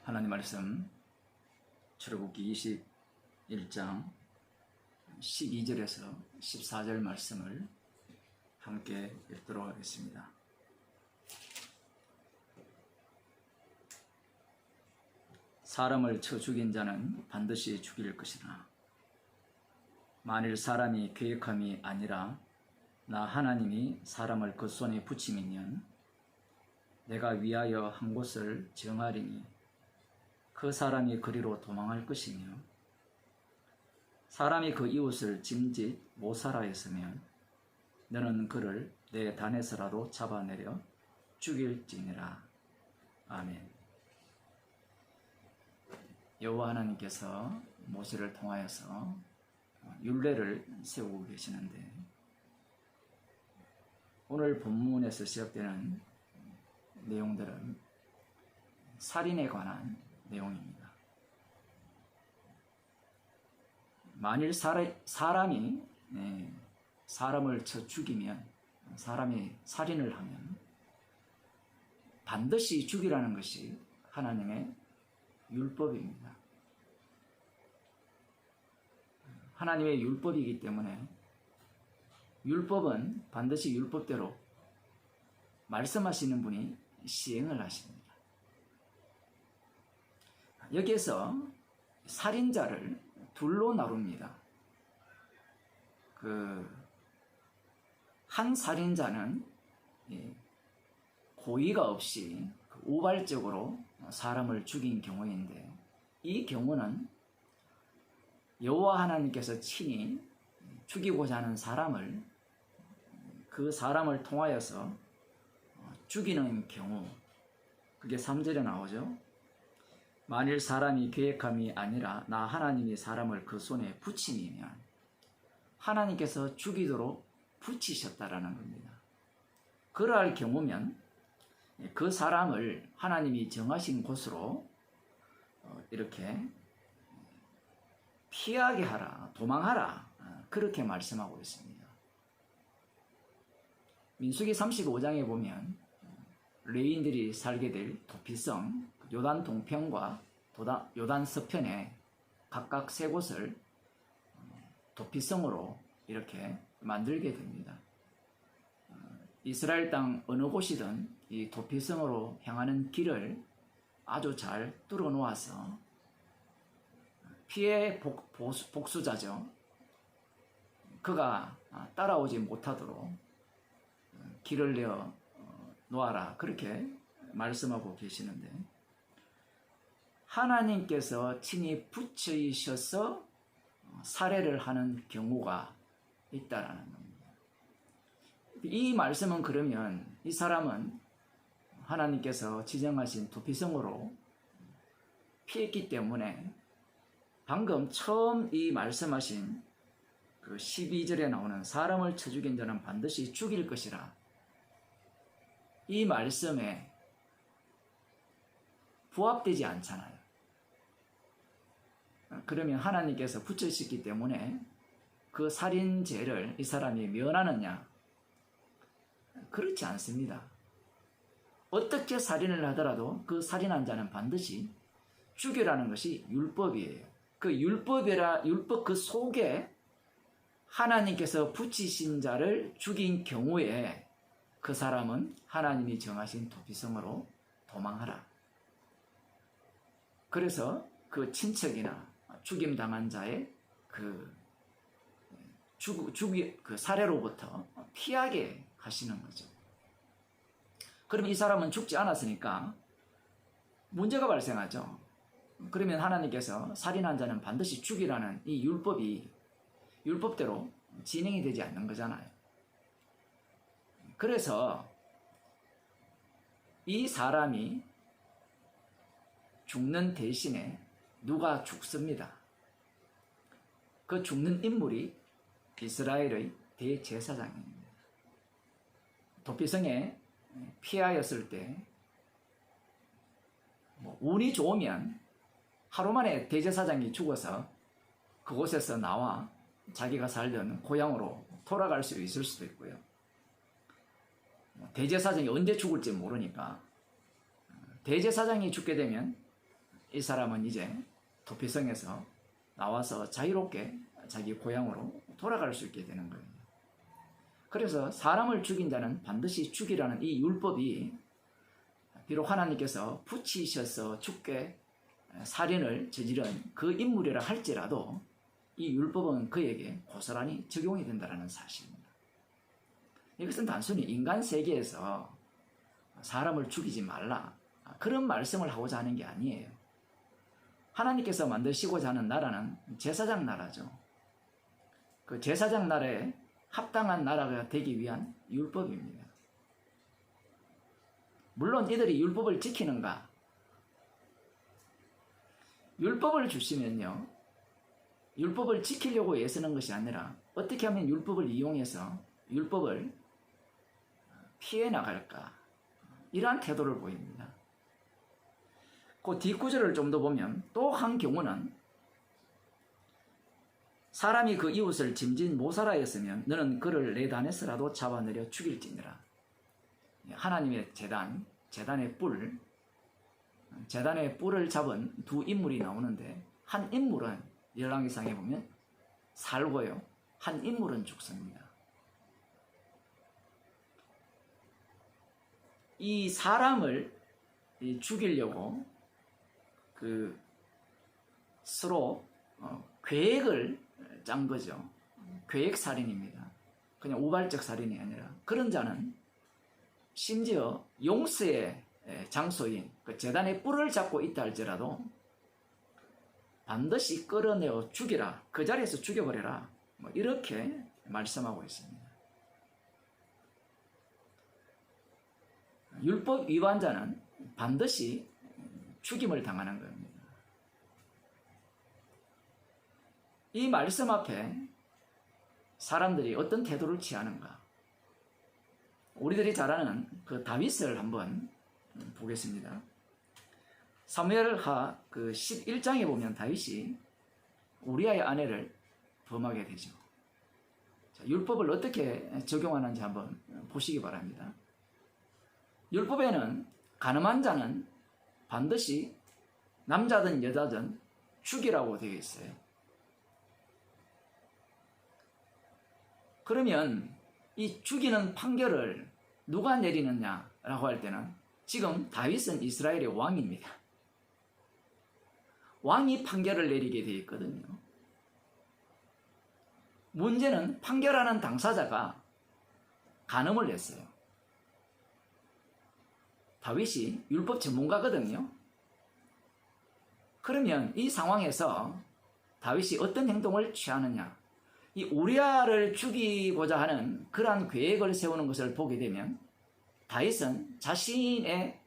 하나님 말씀 출애굽기 21장 12절에서 14절 말씀을 함께 읽도록 하겠습니다. 사람을 쳐 죽인 자는 반드시 죽일 것이나 만일 사람이 계획함이 아니라 나 하나님이 사람을 그 손에 붙임이면 내가 위하여 한 곳을 정하리니 그 사람이 그리로 도망할 것이며 사람이 그 이웃을 짐짓 못살아 했으면 너는 그를 내 단에서라도 잡아내려 죽일지니라. 아멘. 여호와 하나님께서 모세를 통하여서 율례를 세우고 계시는데 오늘 본문에서 시작되는 내용들은 살인에 관한 내용입니다. 만일 사람이 사람을 쳐 죽이면, 사람이 살인을 하면 반드시 죽이라는 것이 하나님의 율법입니다. 하나님의 율법이기 때문에 율법은 반드시 율법대로 말씀하시는 분이 시행을 하십니다. 여기에서 살인자를 둘로 나눕니다. 한 살인자는 고의가 없이 우발적으로 사람을 죽인 경우인데, 이 경우는 여호와 하나님께서 친히 죽이고자 하는 사람을, 그 사람을 통하여서 죽이는 경우, 그게 3절에 나오죠. 만일 사람이 계획함이 아니라 나 하나님이 사람을 그 손에 붙임이면, 하나님께서 죽이도록 붙이셨다라는 겁니다. 그러할 경우면 그 사람을 하나님이 정하신 곳으로 이렇게 피하게 하라, 도망하라, 그렇게 말씀하고 있습니다. 민수기 35장에 보면 레위인들이 살게 될 도피성, 요단 동편과 요단 서편에 각각 세 곳을 도피성으로 이렇게 만들게 됩니다. 이스라엘 땅 어느 곳이든 이 도피성으로 향하는 길을 아주 잘 뚫어 놓아서 피해 복수자죠. 그가 따라오지 못하도록 길을 내어 놓아라, 그렇게 말씀하고 계시는데, 하나님께서 친히 붙이셔서 살해를 하는 경우가 있다라는 겁니다. 이 말씀은 그러면 이 사람은 하나님께서 지정하신 도피성으로 피했기 때문에 방금 처음 이 말씀하신 그 12절에 나오는 사람을 쳐 죽인 자는 반드시 죽일 것이라, 이 말씀에 부합되지 않잖아요. 그러면 하나님께서 붙이셨기 때문에 그 살인죄를 이 사람이 면하느냐? 그렇지 않습니다. 어떻게 살인을 하더라도 그 살인한 자는 반드시 죽이라는 것이 율법이에요. 그 율법 그 속에 하나님께서 붙이신 자를 죽인 경우에 그 사람은 하나님이 정하신 도피성으로 도망하라. 그래서 그 친척이나 죽임당한 자의 그 살해로부터 피하게 하시는 거죠. 그럼 이 사람은 죽지 않았으니까 문제가 발생하죠. 그러면 하나님께서 살인한 자는 반드시 죽이라는 이 율법이 율법대로 진행이 되지 않는 거잖아요. 그래서 이 사람이 죽는 대신에 누가 죽습니다. 그 죽는 인물이 이스라엘의 대제사장입니다. 도피성에 피하였을 때 운이 좋으면 하루 만에 대제사장이 죽어서 그곳에서 나와 자기가 살던 고향으로 돌아갈 수 있을 수도 있고요. 대제사장이 언제 죽을지 모르니까 대제사장이 죽게 되면 이 사람은 이제 도피성에서 나와서 자유롭게 자기 고향으로 돌아갈 수 있게 되는 거예요. 그래서 사람을 죽인 자는 반드시 죽이라는 이 율법이 비록 하나님께서 붙이셔서 죽게 살인을 저지른 그 인물이라 할지라도 이 율법은 그에게 고스란히 적용이 된다는 사실입니다. 이것은 단순히 인간 세계에서 사람을 죽이지 말라 그런 말씀을 하고자 하는 게 아니에요. 하나님께서 만드시고자 하는 나라는 제사장 나라죠. 그 제사장 나라에 합당한 나라가 되기 위한 율법입니다. 물론 이들이 율법을 지키는가? 율법을 주시면요, 율법을 지키려고 애쓰는 것이 아니라 어떻게 하면 율법을 이용해서 율법을 피해 나갈까? 이러한 태도를 보입니다. 그 뒷구절을 좀 더 보면 또 한 경우는 사람이 그 이웃을 짐진 모사라였으면 너는 그를 내 단에서라도 잡아내려 죽일지니라. 하나님의 재단의 뿔을 잡은 두 인물이 나오는데 한 인물은 열왕기상에 보면 살고요, 한 인물은 죽습니다. 이 사람을 죽이려고 서로 계획을 짠 거죠. 계획살인입니다. 그냥 우발적 살인이 아니라 그런 자는 심지어 용서의 장소인 그 제단의 뿔을 잡고 있다 할지라도 반드시 끌어내어 죽이라, 그 자리에서 죽여버려라, 이렇게 말씀하고 있습니다. 율법 위반자는 반드시 죽임을 당하는 겁니다. 이 말씀 앞에 사람들이 어떤 태도를 취하는가? 우리들이 잘 아는 그 다윗을 한번 보겠습니다. 사무엘하 11장에 보면 다윗이 우리아의 아내를 범하게 되죠. 자, 율법을 어떻게 적용하는지 한번 보시기 바랍니다. 율법에는 간음한 자는 반드시 남자든 여자든 죽이라고 되어 있어요. 그러면 이 죽이는 판결을 누가 내리느냐라고 할 때는 지금 다윗은 이스라엘의 왕입니다. 왕이 판결을 내리게 되어 있거든요. 문제는 판결하는 당사자가 간음을 했어요. 다윗이 율법 전문가거든요. 그러면 이 상황에서 다윗이 어떤 행동을 취하느냐? 이 우리아를 죽이고자 하는 그러한 계획을 세우는 것을 보게 되면 다윗은 자신의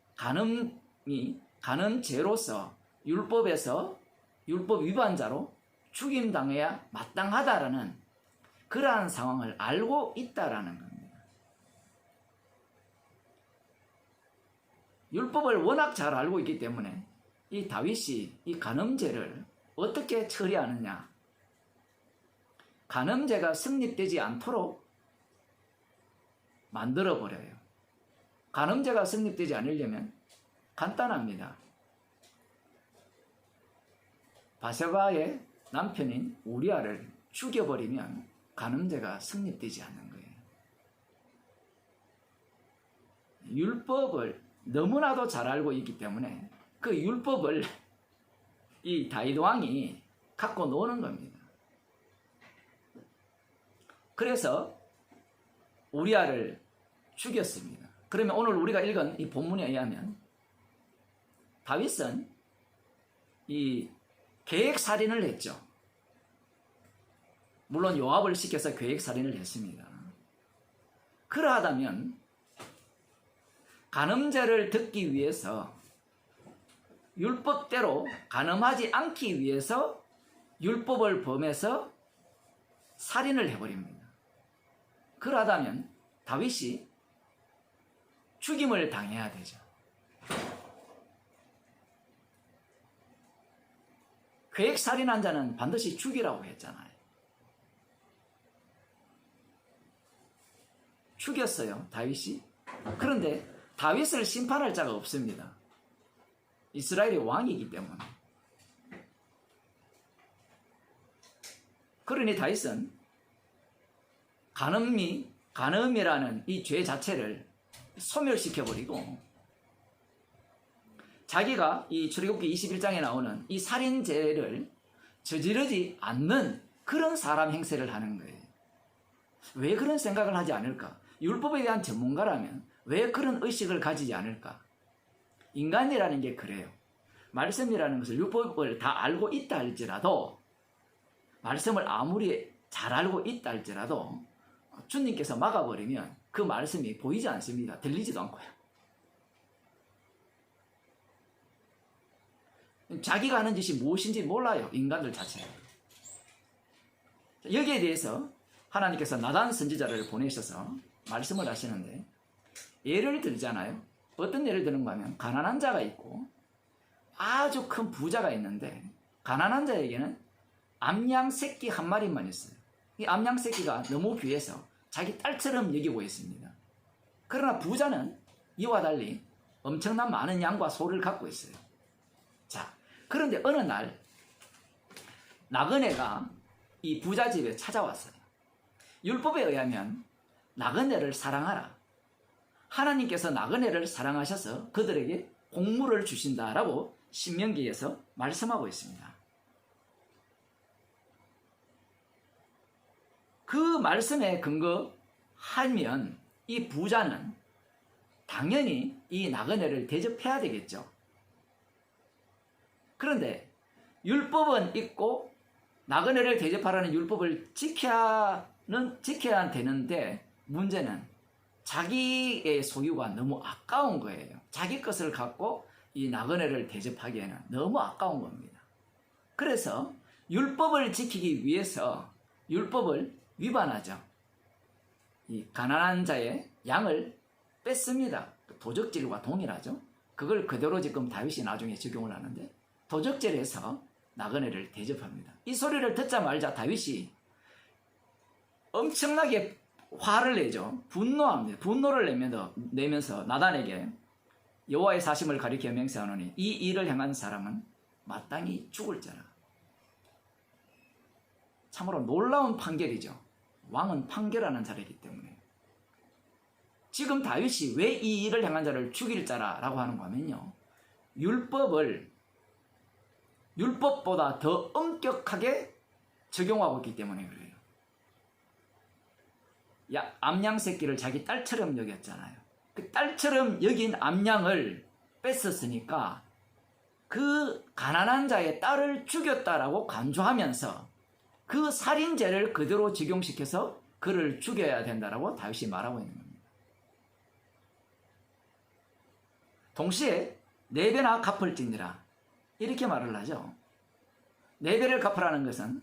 간음죄로서 율법에서 율법 위반자로 죽임당해야 마땅하다라는 그러한 상황을 알고 있다라는 겁니다. 율법을 워낙 잘 알고 있기 때문에 이 다윗이 이 간음죄를 어떻게 처리하느냐, 간음죄가 성립되지 않도록 만들어버려요. 간음죄가 성립되지 않으려면 간단합니다. 바세바의 남편인 우리아를 죽여버리면 간음죄가 성립되지 않는 거예요. 율법을 너무나도 잘 알고 있기 때문에 그 율법을 이 다윗 왕이 갖고 노는 겁니다. 그래서 우리아를 죽였습니다. 그러면 오늘 우리가 읽은 이 본문에 의하면 다윗은 이 계획살인을 했죠. 물론 요압을 시켜서 계획살인을 했습니다. 그러하다면 간음죄를 듣기 위해서 율법대로 간음하지 않기 위해서 율법을 범해서 살인을 해버립니다. 그러하다면 다윗이 죽임을 당해야 되죠. 계획살인한 자는 반드시 죽이라고 했잖아요. 죽였어요, 다윗이. 그런데 다윗을 심판할 자가 없습니다. 이스라엘의 왕이기 때문에. 그러니 다윗은 간음이라는 이 죄 자체를 소멸시켜버리고 자기가 이 출애굽기 21장에 나오는 이 살인죄를 저지르지 않는 그런 사람 행세를 하는 거예요. 왜 그런 생각을 하지 않을까? 율법에 대한 전문가라면 왜 그런 의식을 가지지 않을까? 인간이라는 게 그래요. 말씀이라는 것을 율법을 다 알고 있다 할지라도 말씀을 아무리 잘 알고 있다 할지라도 주님께서 막아버리면 그 말씀이 보이지 않습니다. 들리지도 않고요. 자기가 하는 짓이 무엇인지 몰라요. 인간들 자체가. 여기에 대해서 하나님께서 나단 선지자를 보내셔서 말씀을 하시는데 예를 들잖아요. 어떤 예를 드는가 하면 가난한 자가 있고 아주 큰 부자가 있는데 가난한 자에게는 암양 새끼 한 마리만 있어요. 이 암양 새끼가 너무 귀해서 자기 딸처럼 여기고 있습니다. 그러나 부자는 이와 달리 엄청난 많은 양과 소를 갖고 있어요. 자, 그런데 어느 날 나그네가 이 부자 집에 찾아왔어요. 율법에 의하면 나그네를 사랑하라. 하나님께서 나그네를 사랑하셔서 그들에게 곡물을 주신다라고 신명기에서 말씀하고 있습니다. 그 말씀에 근거하면 이 부자는 당연히 이 나그네를 대접해야 되겠죠. 그런데 율법은 있고 나그네를 대접하라는 율법을 지켜야 되는데 문제는 자기의 소유가 너무 아까운 거예요. 자기 것을 갖고 이 나그네를 대접하기에는 너무 아까운 겁니다. 그래서 율법을 지키기 위해서 율법을 위반하죠. 이 가난한 자의 양을 뺐습니다. 도적질과 동일하죠. 그걸 그대로 지금 다윗이 나중에 적용을 하는데 도적질해서 나그네를 대접합니다. 이 소리를 듣자마자 다윗이 엄청나게 화를 내죠. 분노합니다. 분노를 내면서 나단에게 여호와의 사심을 가리켜 맹세하노니 이 일을 행한 사람은 마땅히 죽을 자라. 참으로 놀라운 판결이죠. 왕은 판결하는 자리이기 때문에. 지금 다윗이 왜 이 일을 행한 자를 죽일 자라라고 하는가 하면요. 율법보다 더 엄격하게 적용하고 있기 때문에 그래요. 암양 새끼를 자기 딸처럼 여겼잖아요. 그 딸처럼 여긴 암양을 뺐었으니까 그 가난한 자의 딸을 죽였다라고 간주하면서 그 살인죄를 그대로 적용시켜서 그를 죽여야 된다라고 다윗이 말하고 있는 겁니다. 동시에 4배나 갚을지니라 이렇게 말을 하죠. 4배를 갚으라는 것은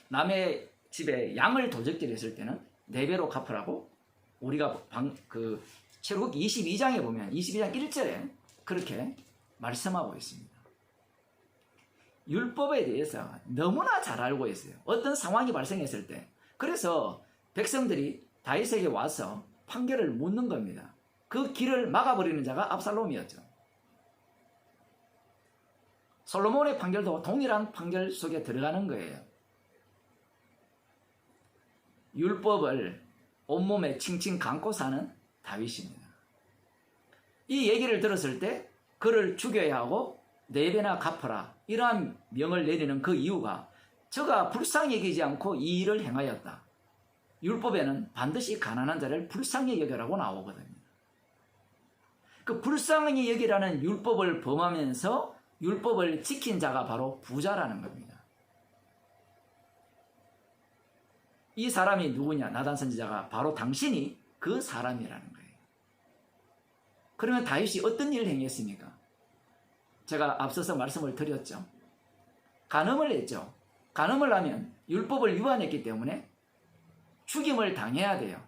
남의 집에 양을 도적질했을 때는 4배로 갚으라고 우리가 출애굽기 22장에 보면 22장 1절에 그렇게 말씀하고 있습니다. 율법에 대해서 너무나 잘 알고 있어요. 어떤 상황이 발생했을 때. 그래서 백성들이 다윗에게 와서 판결을 묻는 겁니다. 그 길을 막아버리는 자가 압살롬이었죠. 솔로몬의 판결도 동일한 판결 속에 들어가는 거예요. 율법을 온몸에 칭칭 감고 사는 다윗입니다. 이 얘기를 들었을 때 그를 죽여야 하고 4배나 갚아라 이러한 명을 내리는 그 이유가 저가 불쌍히 여기지 않고 이 일을 행하였다. 율법에는 반드시 가난한 자를 불쌍히 여겨라고 나오거든요. 그 불쌍히 여기라는 율법을 범하면서 율법을 지킨 자가 바로 부자라는 겁니다. 이 사람이 누구냐? 나단 선지자가 바로 당신이 그 사람이라는 거예요. 그러면 다윗이 어떤 일을 행했습니까? 제가 앞서서 말씀을 드렸죠. 간음을 했죠. 간음을 하면 율법을 위반했기 때문에 죽임을 당해야 돼요.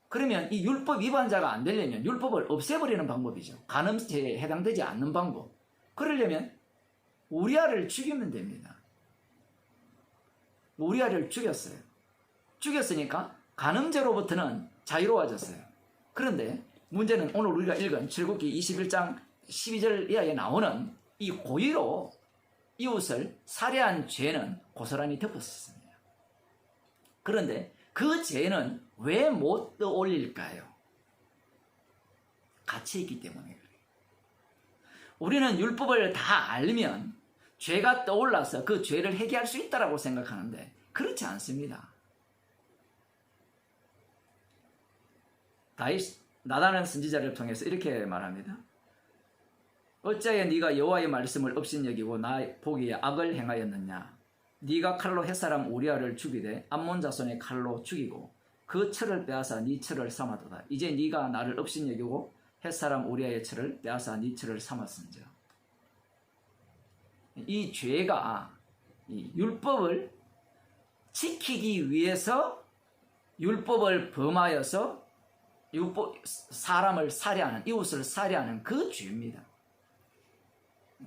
그러면 이 율법 위반자가 안 되려면 율법을 없애버리는 방법이죠. 간음죄에 해당되지 않는 방법. 그러려면 우리아를 죽이면 됩니다. 우리아를 죽였어요. 죽였으니까 간음죄로부터는 자유로워졌어요. 그런데 문제는 오늘 우리가 읽은 출애굽기 21장 12절 이하에 나오는 이 고의로 이웃을 살해한 죄는 고스란히 덮었습니다. 그런데 그 죄는 왜 못 떠올릴까요? 갇혀 있기 때문에 그래요. 우리는 율법을 다 알면 죄가 떠올라서 그 죄를 해결할 수 있다고 생각하는데 그렇지 않습니다. 나단은 선지자를 통해서 이렇게 말합니다. 어찌하여 네가 여호와의 말씀을 업신여기고 나 보기에 악을 행하였느냐? 네가 칼로 햇사람 우리아를 죽이되 암몬 자손의 칼로 죽이고 그 철을 빼앗아 네 철을 삼아도다. 이제 네가 나를 업신여기고 햇사람 우리아의 철을 빼앗아 네 철을 삼았은지라. 이 죄가 이 율법을 지키기 위해서 율법을 범하여서 사람을 살해하는, 이웃을 살해하는 그 죄입니다.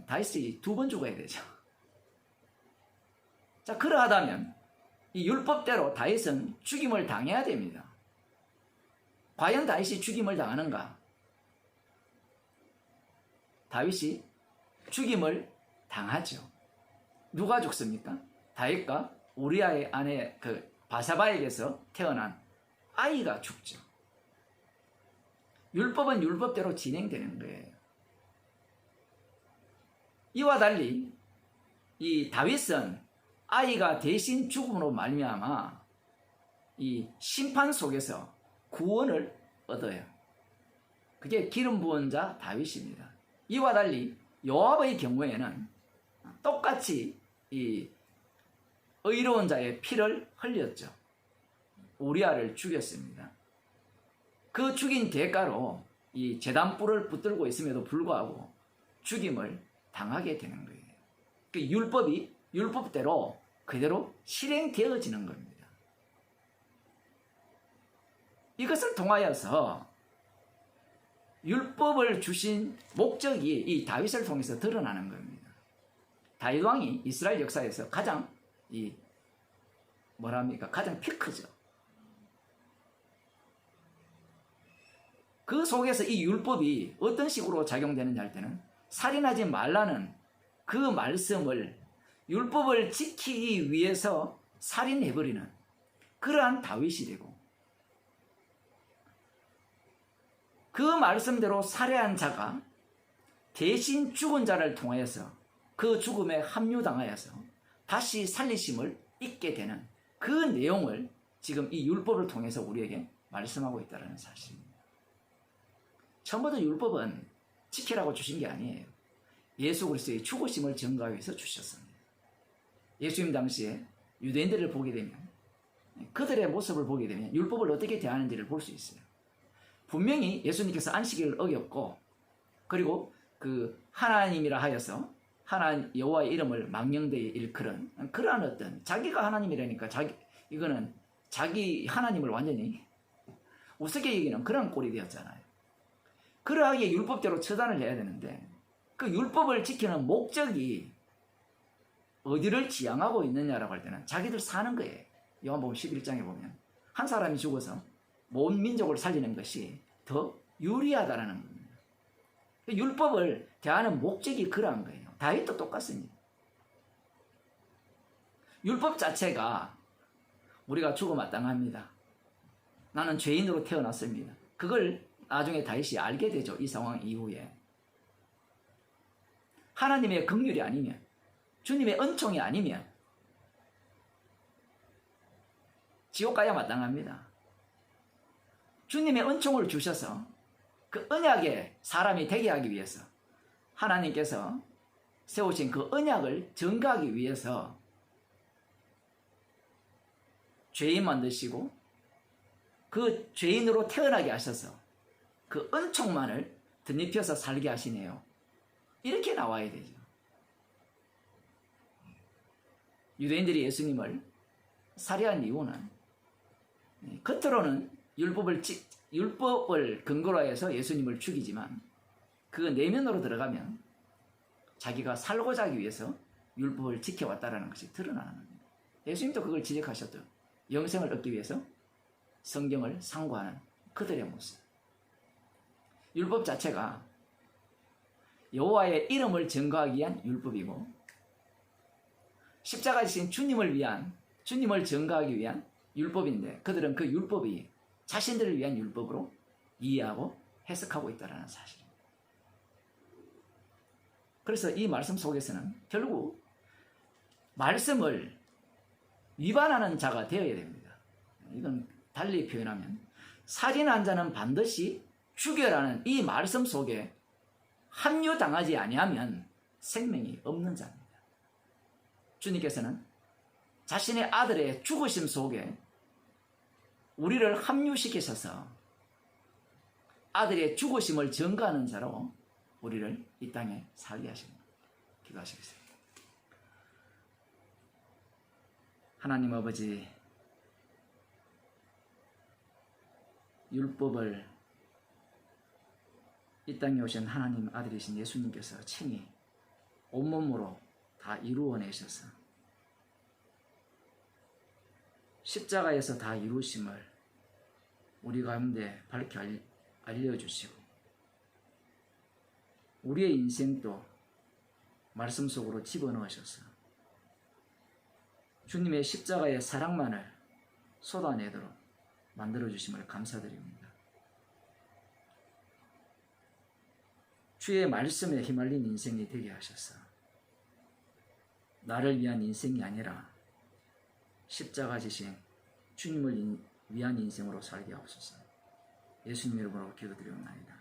다윗이 2번 죽어야 되죠. 자, 그러하다면 이 율법대로 다윗은 죽임을 당해야 됩니다. 과연 다윗이 죽임을 당하는가? 다윗이 죽임을 당하죠. 누가 죽습니까? 다윗과 우리아의 아내 그 바사바에게서 태어난 아이가 죽죠. 율법은 율법대로 진행되는 거예요. 이와 달리 이 다윗은 아이가 대신 죽음으로 말미암아 이 심판 속에서 구원을 얻어요. 그게 기름 부은 자 다윗입니다. 이와 달리 요압의 경우에는 똑같이 이 의로운 자의 피를 흘렸죠. 우리아를 죽였습니다. 그 죽인 대가로 이 제단불을 붙들고 있음에도 불구하고 죽임을 당하게 되는 거예요. 그 율법이 율법대로 그대로 실행되어지는 겁니다. 이것을 통하여서 율법을 주신 목적이 이 다윗을 통해서 드러나는 겁니다. 다윗 왕이 이스라엘 역사에서 가장 가장 피크죠. 그 속에서 이 율법이 어떤 식으로 작용되느냐 할 때는 살인하지 말라는 그 말씀을 율법을 지키기 위해서 살인해버리는 그러한 다윗이 되고, 그 말씀대로 살해한 자가 대신 죽은 자를 통하여서 그 죽음에 합류당하여서 다시 살리심을 잊게 되는 그 내용을 지금 이 율법을 통해서 우리에게 말씀하고 있다는 사실입니다. 처음부터 율법은 지키라고 주신 게 아니에요. 예수 그리스도의 죽으심을 증거하기 위해서 주셨습니다. 예수님 당시에 유대인들을 보게 되면, 그들의 모습을 보게 되면 율법을 어떻게 대하는지를 볼 수 있어요. 분명히 예수님께서 안식일을 어겼고, 그리고 그 하나님이라 하여서 하나님 여호와의 이름을 망령되이 일컬은 그러한 어떤 자기가 하나님이라니까 이거는 자기 하나님을 완전히 우습게 여기는 그런 꼴이 되었잖아요. 그러하기에 율법대로 처단을 해야 되는데, 그 율법을 지키는 목적이 어디를 지향하고 있느냐라고 할 때는 자기들 사는 거예요. 요한복음 11장에 보면 한 사람이 죽어서 온 민족을 살리는 것이 더 유리하다라는 겁니다. 율법을 대하는 목적이 그러한 거예요. 다윗도 똑같습니다. 율법 자체가 우리가 죽어마땅합니다. 나는 죄인으로 태어났습니다. 그걸 나중에 다윗이 알게 되죠. 이 상황 이후에. 하나님의 긍휼이 아니면, 주님의 은총이 아니면 지옥 가야 마땅합니다. 주님의 은총을 주셔서 그 언약의 사람이 되게 하기 위해서 하나님께서 세우신 그 언약을 증거하기 위해서 죄인 만드시고 그 죄인으로 태어나게 하셔서 그 은총만을 덧입혀서 살게 하시네요. 이렇게 나와야 되죠. 유대인들이 예수님을 살해한 이유는 겉으로는 율법을 근거로 해서 예수님을 죽이지만 그 내면으로 들어가면 자기가 살고자 하기 위해서 율법을 지켜왔다는 것이 드러나는 겁니다. 예수님도 그걸 지적하셨죠. 영생을 얻기 위해서 성경을 상고하는 그들의 모습. 율법 자체가 여호와의 이름을 증거하기 위한 율법이고, 십자가에 지신 주님을 증거하기 위한 율법인데, 그들은 그 율법이 자신들을 위한 율법으로 이해하고 해석하고 있다는 사실입니다. 그래서 이 말씀 속에서는 결국 말씀을 위반하는 자가 되어야 됩니다. 이건 달리 표현하면 살인한 자는 반드시 죽여라는 이 말씀 속에 합류당하지 아니하면 생명이 없는 자입니다. 주님께서는 자신의 아들의 죽으심 속에 우리를 합류시키셔서 아들의 죽으심을 증거하는 자로 우리를 이 땅에 살게 하십니다. 기도하시겠습니다. 하나님 아버지, 율법을 이 땅에 오신 하나님 아들이신 예수님께서 친히 온몸으로 다 이루어내셔서 십자가에서 다 이루심을 우리 가운데 밝혀 알려주시고, 우리의 인생도 말씀 속으로 집어넣으셔서 주님의 십자가의 사랑만을 쏟아내도록 만들어주심을 감사드립니다. 주의 말씀에 휘말린 인생이 되게 하셔서 나를 위한 인생이 아니라 십자가 지신 주님을 위한 인생으로 살게 하옵소서. 예수님 이름으로 기도드리옵나이다.